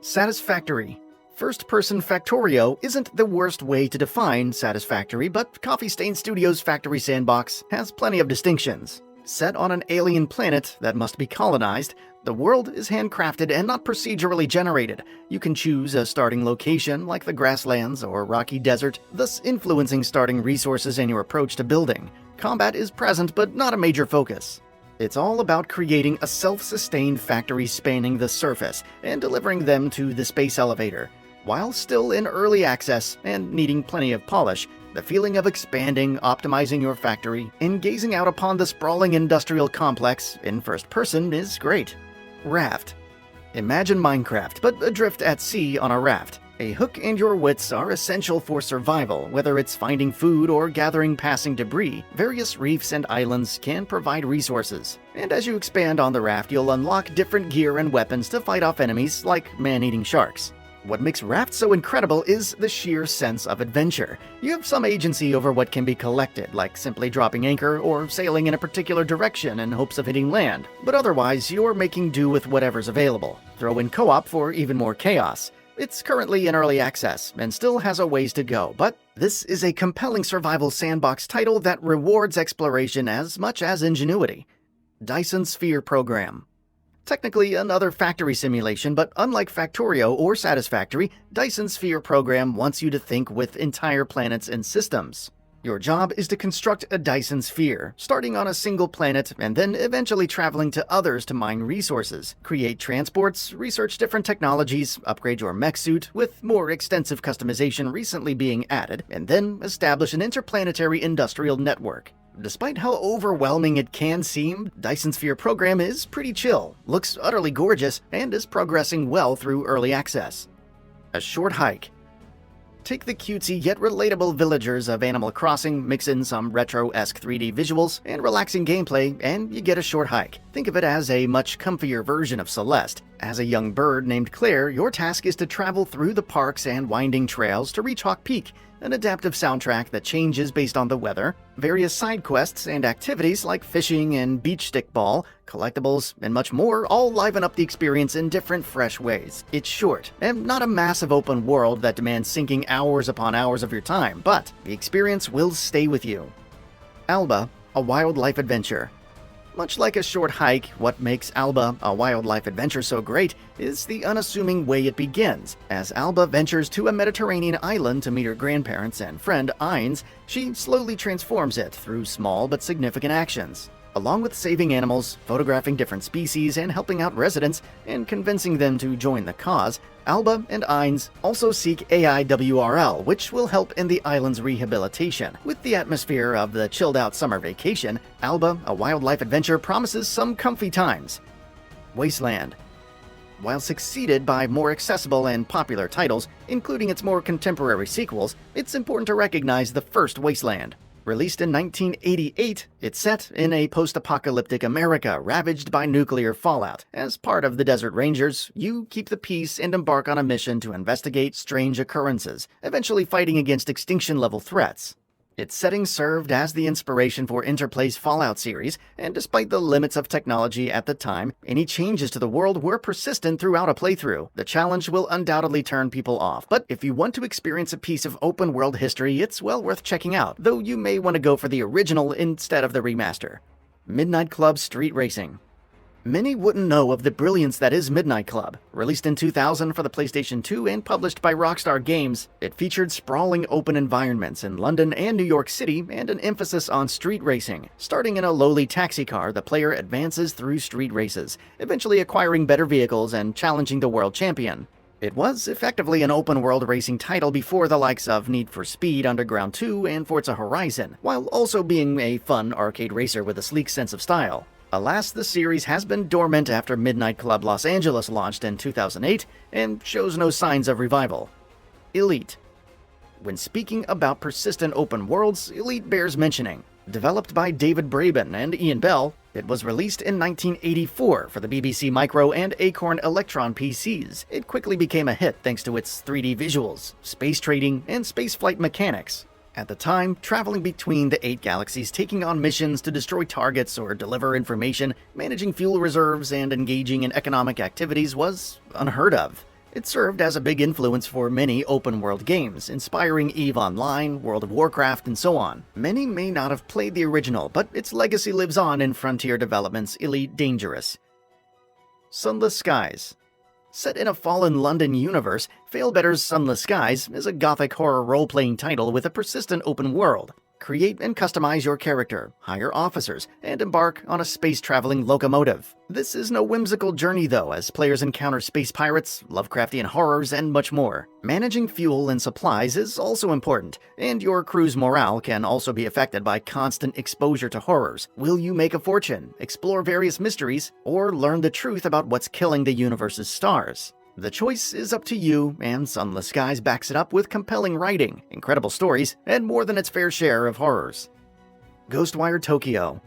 Satisfactory. First-person Factorio isn't the worst way to define satisfactory, but Coffee Stain Studios' Factory Sandbox has plenty of distinctions. Set on an alien planet that must be colonized, the world is handcrafted and not procedurally generated. You can choose a starting location like the grasslands or rocky desert, thus influencing starting resources and your approach to building. Combat is present but not a major focus. It's all about creating a self-sustained factory spanning the surface and delivering them to the space elevator. While still in early access and needing plenty of polish, the feeling of expanding, optimizing your factory, and gazing out upon the sprawling industrial complex in first person is great. Raft. Imagine Minecraft, but adrift at sea on a raft. A hook and your wits are essential for survival, whether it's finding food or gathering passing debris. Various reefs and islands can provide resources. And as you expand on the raft, you'll unlock different gear and weapons to fight off enemies like man-eating sharks. What makes Raft so incredible is the sheer sense of adventure. You have some agency over what can be collected, like simply dropping anchor or sailing in a particular direction in hopes of hitting land. But otherwise, you're making do with whatever's available. Throw in co-op for even more chaos. It's currently in early access and still has a ways to go, but this is a compelling survival sandbox title that rewards exploration as much as ingenuity. Dyson Sphere Program. Technically another factory simulation, but unlike Factorio or Satisfactory, Dyson Sphere Program wants you to think with entire planets and systems. Your job is to construct a Dyson sphere, starting on a single planet and then eventually traveling to others to mine resources, create transports, research different technologies, upgrade your mech suit with more extensive customization recently being added, and then establish an interplanetary industrial network. Despite how overwhelming it can seem, Dyson Sphere Program is pretty chill, looks utterly gorgeous, and is progressing well through early access. A short hike. Take the cutesy yet relatable villagers of Animal Crossing, mix in some retro-esque 3D visuals and relaxing gameplay, and you get a short hike. Think of it as a much comfier version of Celeste. As a young bird named Claire, your task is to travel through the parks and winding trails to reach Hawk Peak, an adaptive soundtrack that changes based on the weather, various side quests and activities like fishing and beach stickball, collectibles, and much more all liven up the experience in different fresh ways. It's short, and not a massive open world that demands sinking hours upon hours of your time, but the experience will stay with you. Alba, a wildlife adventure. Much like a short hike, what makes Alba, a wildlife adventure so great is the unassuming way it begins. As Alba ventures to a Mediterranean island to meet her grandparents and friend Ainz, she slowly transforms it through small but significant actions. Along with saving animals, photographing different species, and helping out residents, and convincing them to join the cause, Alba and Ainz also seek AIWRL, which will help in the island's rehabilitation. With the atmosphere of the chilled-out summer vacation, Alba, a wildlife adventure, promises some comfy times. Wasteland. While succeeded by more accessible and popular titles, including its more contemporary sequels, it's important to recognize the first Wasteland. Released in 1988, it's set in a post-apocalyptic America ravaged by nuclear fallout. As part of the Desert Rangers, you keep the peace and embark on a mission to investigate strange occurrences, eventually fighting against extinction-level threats. Its setting served as the inspiration for Interplay's Fallout series, and despite the limits of technology at the time, any changes to the world were persistent throughout a playthrough. The challenge will undoubtedly turn people off, but if you want to experience a piece of open-world history, it's well worth checking out, though you may want to go for the original instead of the remaster. Midnight Club Street Racing. Many wouldn't know of the brilliance that is Midnight Club. Released in 2000 for the PlayStation 2 and published by Rockstar Games, it featured sprawling open environments in London and New York City and an emphasis on street racing. Starting in a lowly taxi car, the player advances through street races, eventually acquiring better vehicles and challenging the world champion. It was effectively an open-world racing title before the likes of Need for Speed Underground 2 and Forza Horizon, while also being a fun arcade racer with a sleek sense of style. Alas, the series has been dormant after Midnight Club Los Angeles launched in 2008 and shows no signs of revival. Elite. When speaking about persistent open worlds, Elite bears mentioning. Developed by David Braben and Ian Bell, it was released in 1984 for the BBC Micro and Acorn Electron PCs. It quickly became a hit thanks to its 3D visuals, space trading, and spaceflight mechanics. At the time, traveling between the 8 galaxies, taking on missions to destroy targets or deliver information, managing fuel reserves, and engaging in economic activities was unheard of. It served as a big influence for many open-world games, inspiring EVE Online, World of Warcraft, and so on. Many may not have played the original, but its legacy lives on in Frontier Development's Elite Dangerous. Sunless Skies. Set in a fallen London universe, Failbetter's Sunless Skies is a gothic horror role-playing title with a persistent open world. Create and customize your character, hire officers, and embark on a space-traveling locomotive. This is no whimsical journey though, as players encounter space pirates, Lovecraftian horrors, and much more. Managing fuel and supplies is also important, and your crew's morale can also be affected by constant exposure to horrors. Will you make a fortune, explore various mysteries, or learn the truth about what's killing the universe's stars? The choice is up to you, and Sunless Skies backs it up with compelling writing, incredible stories, and more than its fair share of horrors. Ghostwire Tokyo.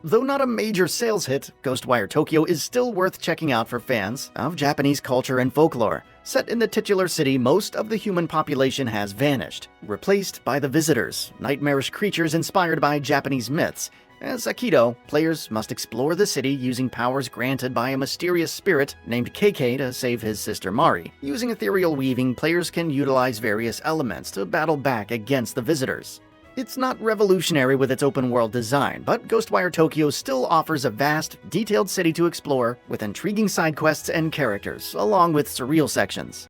Though not a major sales hit, Ghostwire Tokyo is still worth checking out for fans of Japanese culture and folklore. Set in the titular city, most of the human population has vanished, replaced by the visitors, nightmarish creatures inspired by Japanese myths. As Akido, players must explore the city using powers granted by a mysterious spirit named KK to save his sister Mari. Using ethereal weaving, players can utilize various elements to battle back against the visitors. It's not revolutionary with its open-world design, but Ghostwire Tokyo still offers a vast, detailed city to explore with intriguing side quests and characters, along with surreal sections.